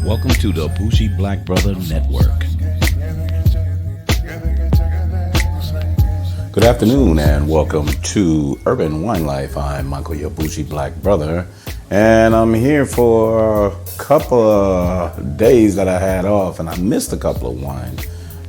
Welcome to the Bougie Black Brother Network. Good afternoon and welcome to Urban Wine Life. I'm Michael, your Bougie Black Brother, and I'm here for a couple of days that I had off, and I missed a couple of wine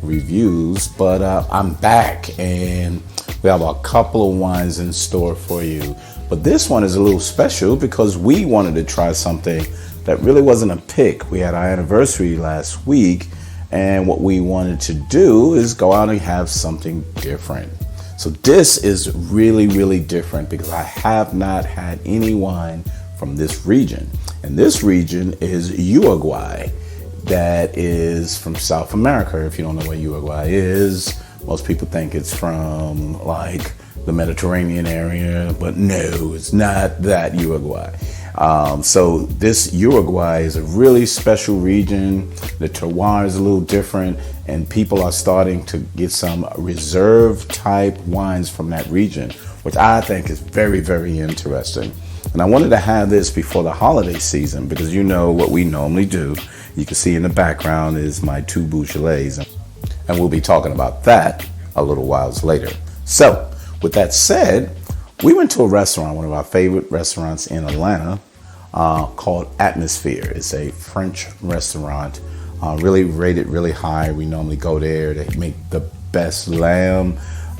reviews, but I'm back and we have a couple of wines in store for you. But this one is a little special because we wanted to try something that really wasn't a pick. We had our anniversary last week, and what we wanted to do is go out and have something different. So this is really, really different because I have not had any wine from this region. And this region is Uruguay. That is from South America. If you don't know where Uruguay is, most people think it's from like the Mediterranean area, but no, it's not that Uruguay. So this Uruguay is a really special region. The terroir is a little different, and people are starting to get some reserve type wines from that region, which I think is very, very interesting. And I wanted to have this before the holiday season because you know what we normally do. You can see in the background is my two Beaujolais, and we'll be talking about that a little while later. So with that said, we went to a restaurant, one of our favorite restaurants in Atlanta, called Atmosphere. It's a French restaurant, really rated really high. We normally go there. They make the best lamb,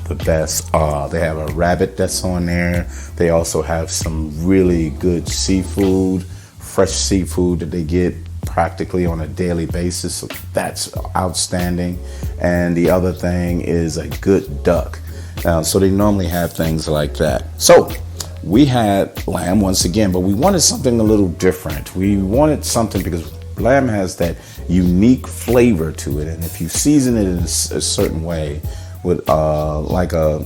the best, they have a rabbit that's on there. They also have some really good seafood, fresh seafood that they get practically on a daily basis. So that's outstanding. And the other thing is a good duck. So they normally have things like that. So we had lamb once again, but we wanted something a little different. We wanted something because lamb has that unique flavor to it. And if you season it in a certain way with like a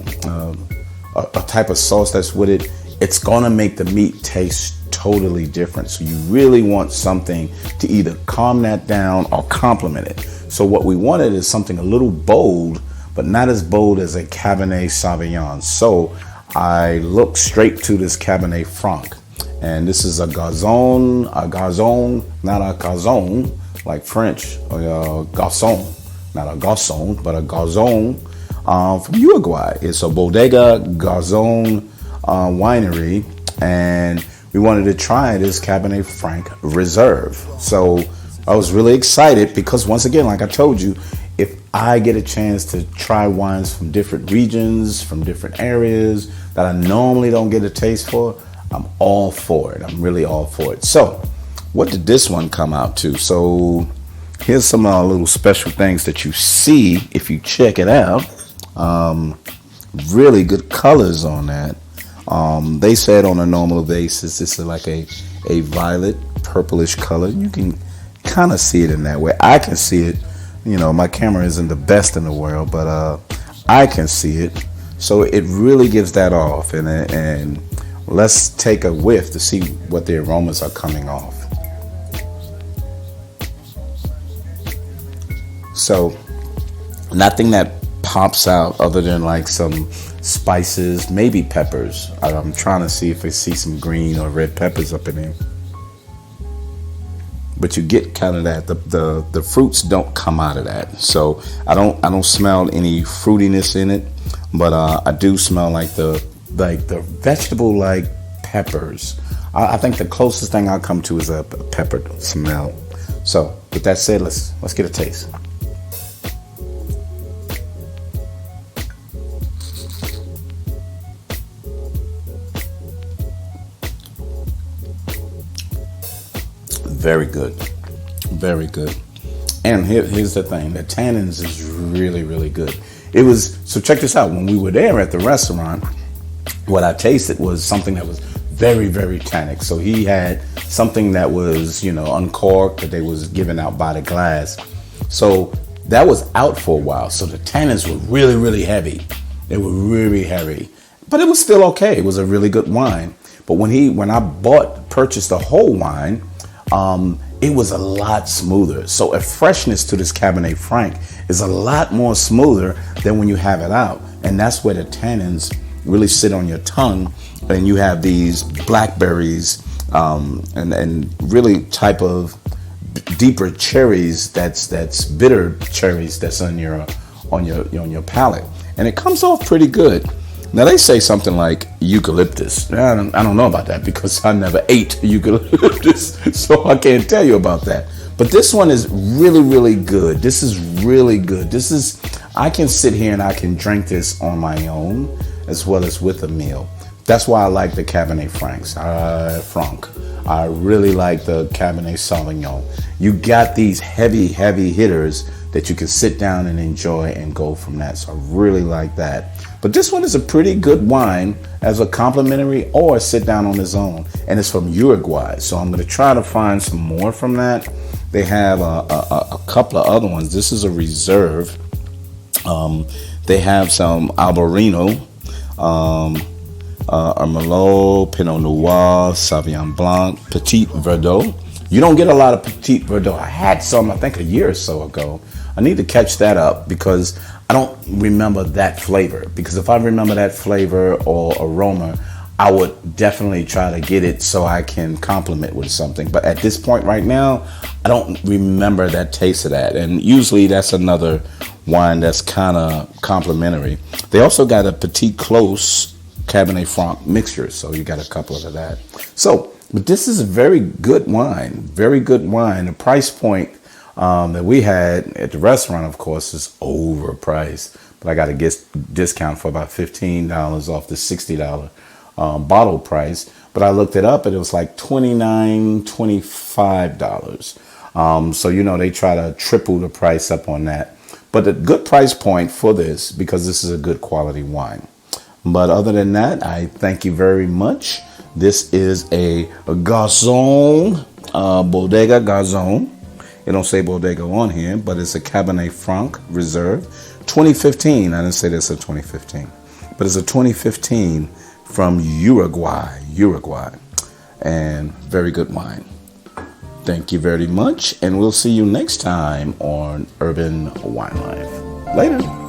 type of sauce that's with it, it's gonna make the meat taste totally different. So you really want something to either calm that down or complement it. So what we wanted is something a little bold, but not as bold as a Cabernet Sauvignon. So I looked straight to this Cabernet Franc, and this is a Garzon, not a Garzon like French, or a Garzon, not a Garzon, but a Garzon from Uruguay. It's a Bodega Garzon winery, and we wanted to try this Cabernet Franc Reserve. So I was really excited because once again, like I told you, if I get a chance to try wines from different regions, from different areas that I normally don't get a taste for, I'm all for it. I'm really all for it. So what did this one come out to? So here's some little special things that you see if you check it out. Really good colors on that. They said on a normal basis, this is like a violet purplish color. You can kind of see it in that way. I can see it. You know, my camera isn't the best in the world, but I can see it. So it really gives that off. And let's take a whiff to see what the aromas are coming off. So nothing that pops out other than like some spices, maybe peppers. I'm trying to see if I see some green or red peppers up in here. But you get kind of that. The fruits don't come out of that. So I don't smell any fruitiness in it, but I do smell like the vegetable like peppers. I think the closest thing I'll come to is a pepper smell. So with that said, let's get a taste. Very good, very good. And here's the thing: the tannins is really, really good. So check this out. When we were there at the restaurant, what I tasted was something that was very, very tannic. So he had something that was, uncorked, that they was giving out by the glass. So that was out for a while. So the tannins were really, really heavy. They were really heavy, but it was still okay. It was a really good wine. But when I purchased the whole wine, it was a lot smoother. So a freshness to this Cabernet Franc is a lot more smoother than when you have it out. And that's where the tannins really sit on your tongue, and you have these blackberries and really type of deeper cherries. That's bitter cherries that's on your palate, and it comes off pretty good. Now they say something like eucalyptus. I don't know about that because I never ate eucalyptus, so I can't tell you about that. But this one is really, really good. This is really good. I can sit here and I can drink this on my own as well as with a meal. That's why I like the Cabernet Franc. I really like the Cabernet Sauvignon. You got these heavy, heavy hitters that you can sit down and enjoy and go from that. So I really like that. But this one is a pretty good wine as a complimentary or sit down on its own. And it's from Uruguay. So I'm going to try to find some more from that. They have a couple of other ones. This is a reserve. They have some Albarino, Merlot, Pinot Noir, Sauvignon Blanc, Petit Verdot. You don't get a lot of Petit Verdot. I had some, I think, a year or so ago. I need to catch that up because I don't remember that flavor. Because if I remember that flavor or aroma, I would definitely try to get it so I can complement with something. But at this point right now, I don't remember that taste of that. And usually that's another wine that's kind of complimentary. They also got a Petit Clos Cabernet Franc mixture. So you got a couple of that. So, but this is a very good wine. Very good wine. The price point that we had at the restaurant, of course, is overpriced. But I got a discount for about $15 off the $60 bottle price. But I looked it up and it was like $29, $25. So, they try to triple the price up on that. But a good price point for this because this is a good quality wine. But other than that, I thank you very much. This is a Garzon, Bodega Garzon. It don't say Bodega on here, but it's a Cabernet Franc Reserve. 2015. I didn't say this in 2015. But it's a 2015 from Uruguay. And very good wine. Thank you very much. And we'll see you next time on Urban Wine Life. Later.